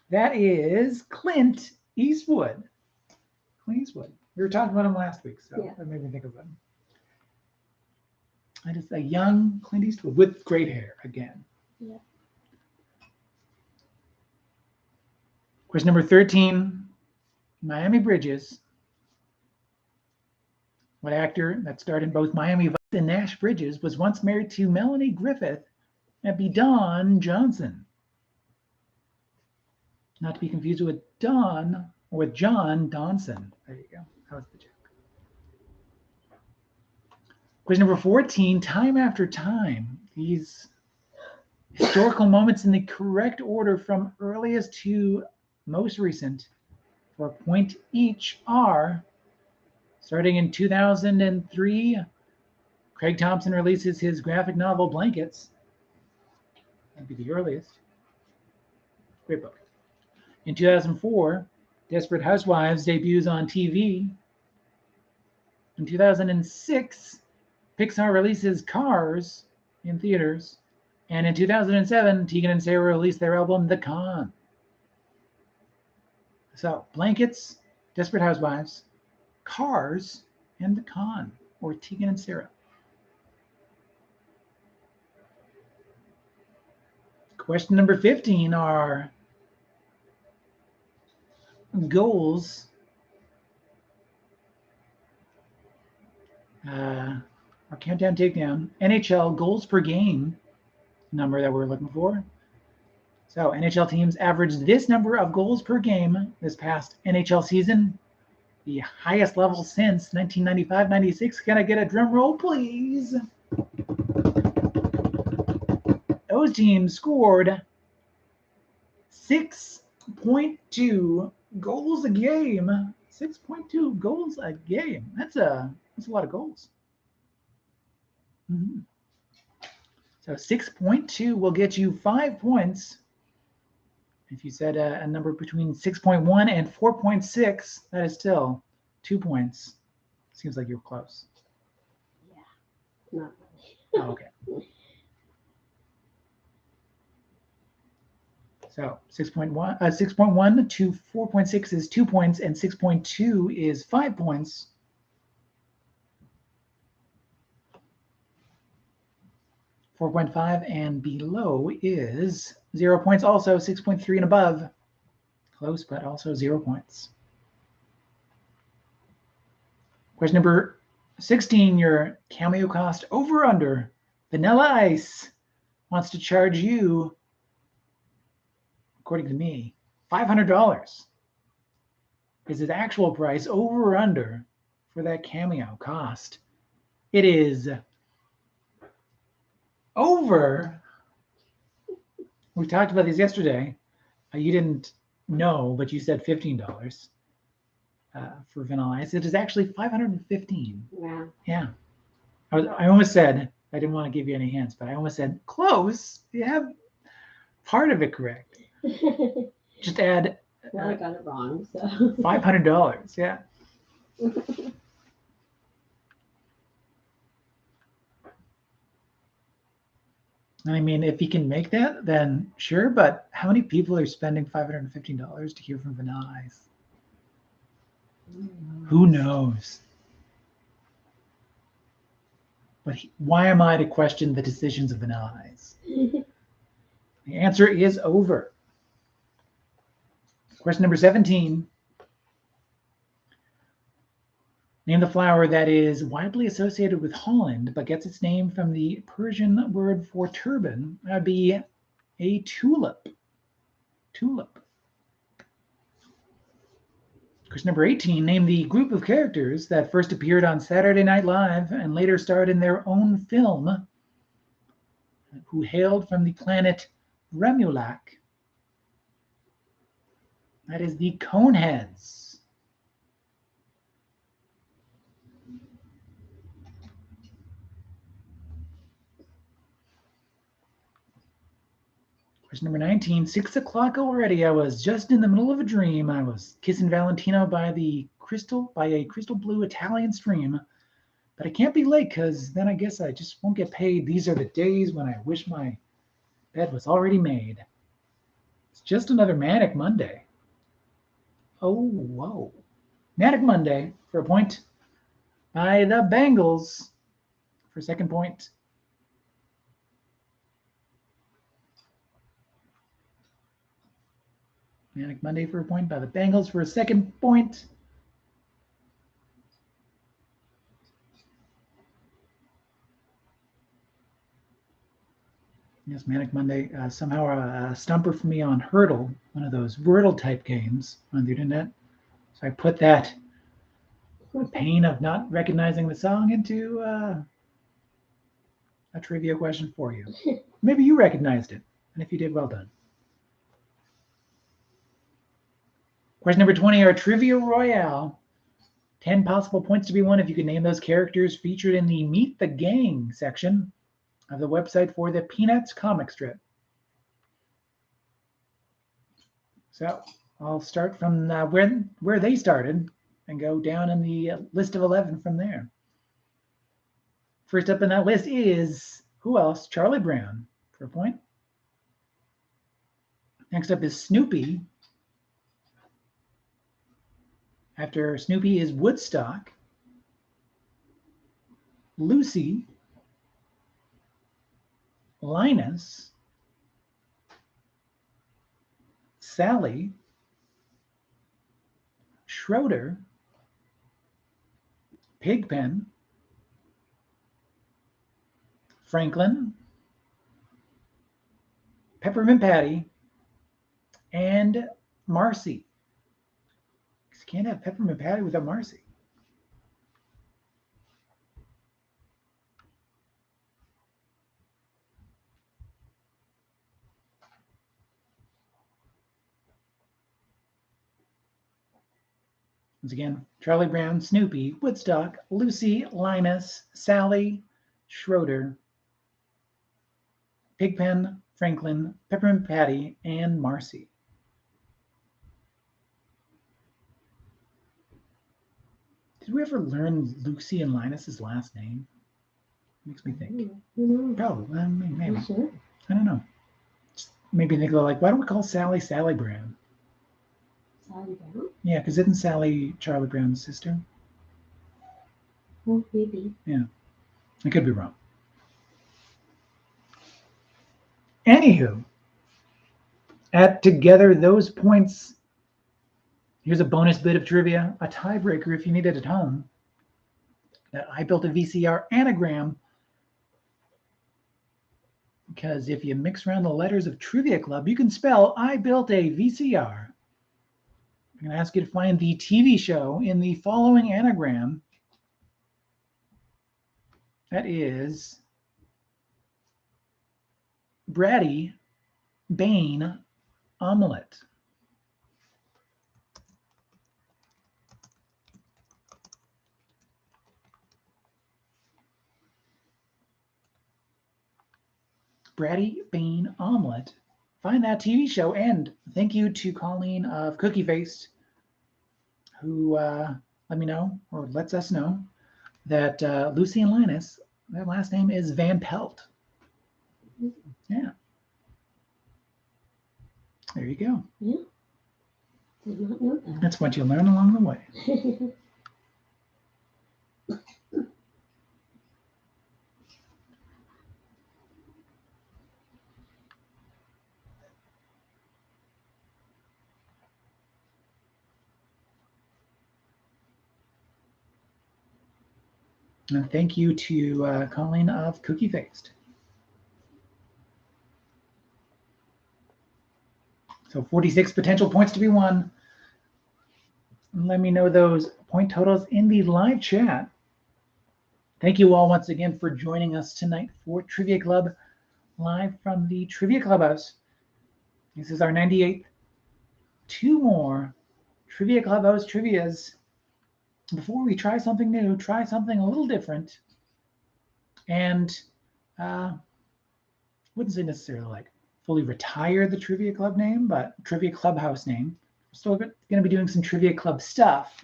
That is Clint Eastwood. Clint Eastwood. We were talking about him last week, so that made me think of him. That is a young Clint Eastwood with great hair again. Yeah. Question number 13. Miami Bridges. What actor that starred in both Miami Vice and Nash Bridges was once married to Melanie Griffith and be Don Johnson? Not to be confused with Don or with John Donson. There you go. That was the joke. Question number 14. Time after time, these historical moments in the correct order from earliest to most recent for a point each are, starting in 2003, Craig Thompson releases his graphic novel Blankets. That'd be the earliest. Great book. In 2004, Desperate Housewives debuts on TV. In 2006, Pixar releases Cars in theaters. And in 2007, Tegan and Sarah released their album The Con. So, Blankets, Desperate Housewives, Cars, and The Con, or Tegan and Sarah. Question number 15 are goals. Our countdown takedown. NHL goals per game number that we're looking for. So NHL teams averaged this number of goals per game this past NHL season. the highest level since 1995-96. Can I get a drum roll, please? Those teams scored 6.2 goals a game. 6.2 goals a game. That's a lot of goals. Mm-hmm. So 6.2 will get you 5 points. If you said a number between 6.1 and 4.6, that is still 2 points. Seems like you're close. Yeah, not Oh, okay. So 6.1 to 4.6 is 2 points, and 6.2 is 5 points. .5 and below is 0 points. Also 6.3 and above, close, but also 0 points. Question number 16, your cameo cost over under. Vanilla Ice wants to charge you, according to me, $500. Is his actual price over or under for that cameo cost? It is over. We talked about these yesterday. You didn't know, but you said $15 for Vanilla Ice. It is actually $515. Wow. Yeah. I almost said, I didn't want to give you any hints, but I almost said close. You have part of it correct. Just add Well, I got it wrong, so. $500. Yeah. I mean, if he can make that, then sure. But how many people are spending $515 to hear from Vanilla Ice? Who knows? But why am I to question the decisions of Vanilla Ice? The answer is over. Question number 17. Name the flower that is widely associated with Holland, but gets its name from the Persian word for turban. That would be a tulip. Tulip. Question number 18. Name the group of characters that first appeared on Saturday Night Live and later starred in their own film, who hailed from the planet Remulac. That is the Coneheads. Question number 19, 6 o'clock already. I was just in the middle of a dream. I was kissing Valentino by a crystal blue Italian stream. But I can't be late because then I guess I just won't get paid. These are the days when I wish my bed was already made. It's just another Manic Monday. Oh, whoa. Manic Monday for a point by the Bengals for second point. Manic Monday for a point by the Bengals for a second point. Yes, Manic Monday, somehow a stumper for me on Hurdle, one of those Wordle type games on the internet. So I put that pain of not recognizing the song into a trivia question for you. Maybe you recognized it, and if you did, well done. Question number 20, our Trivia Royale. 10 possible points to be won if you can name those characters featured in the Meet the Gang section of the website for the Peanuts comic strip. So I'll start from where they started and go down in the list of 11 from there. First up in that list is, who else? Charlie Brown for a point. Next up is Snoopy. After Snoopy is Woodstock, Lucy, Linus, Sally, Schroeder, Pigpen, Franklin, Peppermint Patty, and Marcy. You can't have peppermint patty without Marcy. Once again, Charlie Brown, Snoopy, Woodstock, Lucy, Linus, Sally, Schroeder, Pigpen, Franklin, Peppermint Patty, and Marcy. Did we ever learn Lucy and Linus's last name? Makes me think. Probably. Maybe. Sure. I don't know. Just maybe they go like, why don't we call Sally Sally Brown? Sally Brown? Yeah, because isn't Sally Charlie Brown's sister? Oh, maybe. Yeah. I could be wrong. Anywho, at together those points, here's a bonus bit of trivia, a tiebreaker if you need it at home. That I built a VCR anagram because if you mix around the letters of Trivia Club, you can spell I built a VCR. I'm going to ask you to find the TV show in the following anagram. That is Bratty Bane Omelette. Bratty Bane Omelette. Find that TV show, and thank you to Colleen of Cookie Faced, who let me know, or lets us know, that Lucy and Linus, their last name is Van Pelt. Yeah. There you go. Yeah. Did not know that. That's what you learn along the way. And thank you to Colleen of Cookie Faced. So 46 potential points to be won. Let me know those point totals in the live chat. Thank you all once again for joining us tonight for Trivia Club, live from the Trivia Clubhouse. This is our 98th. 2 more Trivia Clubhouse trivias. Before we try something new, try something a little different. And wouldn't say necessarily like fully retire the Trivia Club name, but Trivia Clubhouse name. We're still going to be doing some Trivia Club stuff,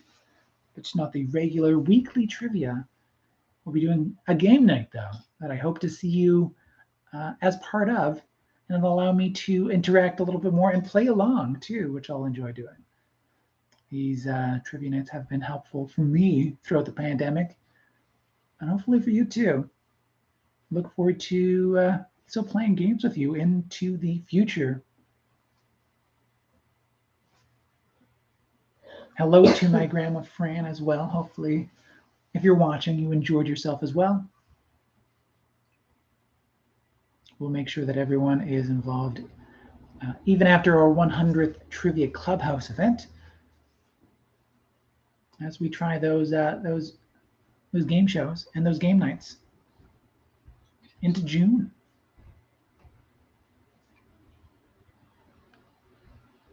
but it's not the regular weekly trivia. We'll be doing a game night, though, that I hope to see you as part of, and it'll allow me to interact a little bit more and play along, too, which I'll enjoy doing. These trivia nights have been helpful for me throughout the pandemic, and hopefully for you, too. Look forward to still playing games with you into the future. Hello to my grandma Fran as well. Hopefully, if you're watching, you enjoyed yourself as well. We'll make sure that everyone is involved even after our 100th Trivia Clubhouse event, as we try those game shows and those game nights into June.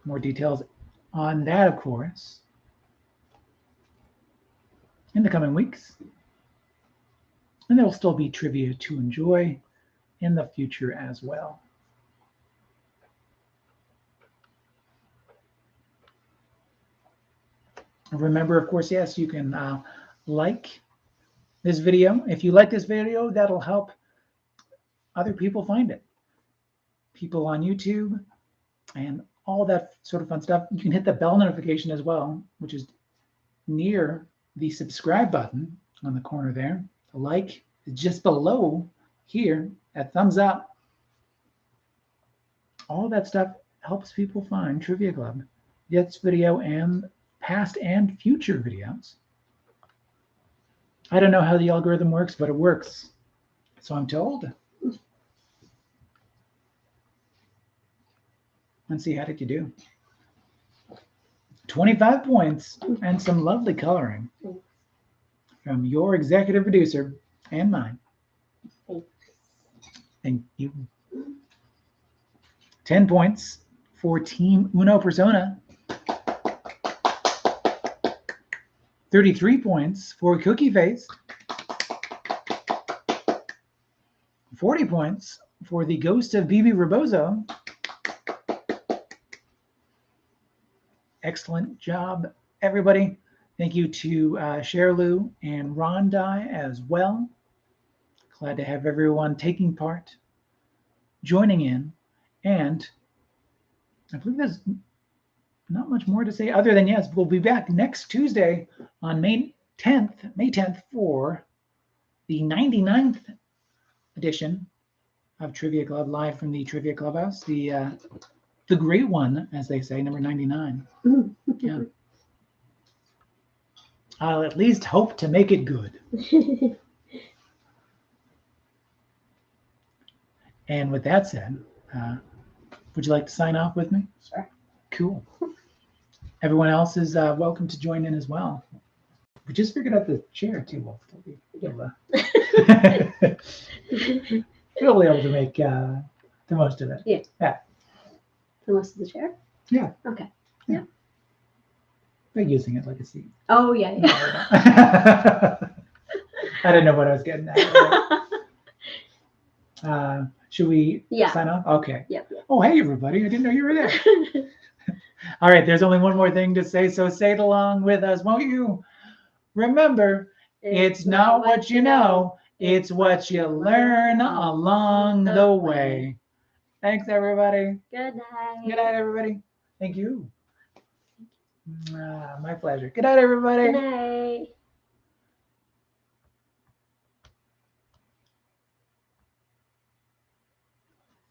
More details on that, of course, in the coming weeks. And there will still be trivia to enjoy in the future as well. Remember, of course, yes, you can like this video. If you like this video, that'll help other people find it. People on YouTube and all that sort of fun stuff. You can hit the bell notification as well, which is near the subscribe button on the corner there. The like is just below here at thumbs up. All that stuff helps people find Trivia Club, this video, and past and future videos. I don't know how the algorithm works, but it works. So I'm told. Let's see, how did you do? 25 points and some lovely coloring from your executive producer and mine. Thanks. Thank you. 10 points for Team Uno Persona. 33 points for Cookie Face. 40 points for the Ghost of Bibi Rebozo. Excellent job, everybody. Thank you to Cherlu and Rondai as well. Glad to have everyone taking part, joining in, and I believe there's not much more to say other than yes, we'll be back next Tuesday on May 10th for the 99th edition of Trivia Club, live from the Trivia Clubhouse, the great one, as they say, number 99. Yeah. I'll at least hope to make it good. And with that said, would you like to sign off with me? Sure. Cool. Everyone else is welcome to join in as well. We just figured out the chair too, Wolf. We'll be able to make the most of it. Yeah. The most of the chair? Yeah. Okay. By using it like a seat. Oh, yeah. I didn't know what I was getting at. Should we sign off? Okay. Yep. Oh, hey, everybody. I didn't know you were there. All right. There's only one more thing to say, so say it along with us, won't you? Remember, it's not what you know, it's what you learn along the way. Thanks, everybody. Good night. Good night, everybody. Thank you. My pleasure. Good night, everybody. Good night.